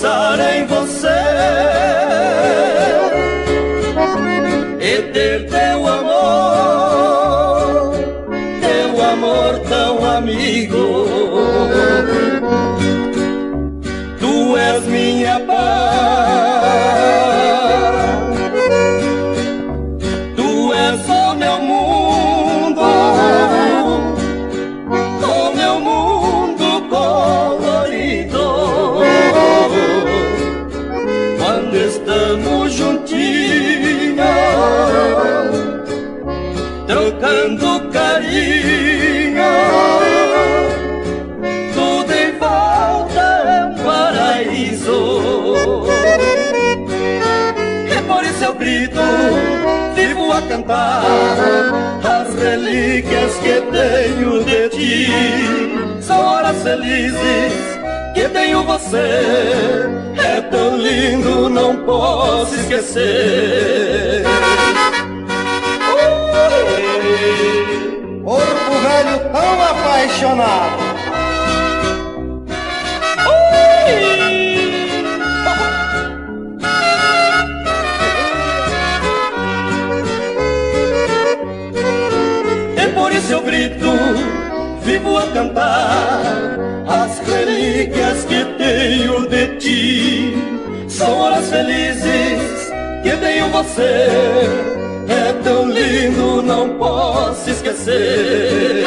pensar em você e ter teu amor tão amigo. Tu és minha paz, tu és o meu mundo colorido. Quando estamos juntinhos, trocando carinho, tudo em volta é um paraíso. E por isso eu grito, vivo a cantar as relíquias que tenho de ti. São horas felizes que tenho você, é tão lindo, não posso esquecer. Corpo velho tão apaixonado. E por isso eu grito, vivo a cantar as relíquias que tenho de ti. São horas felizes que tenho você, é tão lindo, não posso esquecer.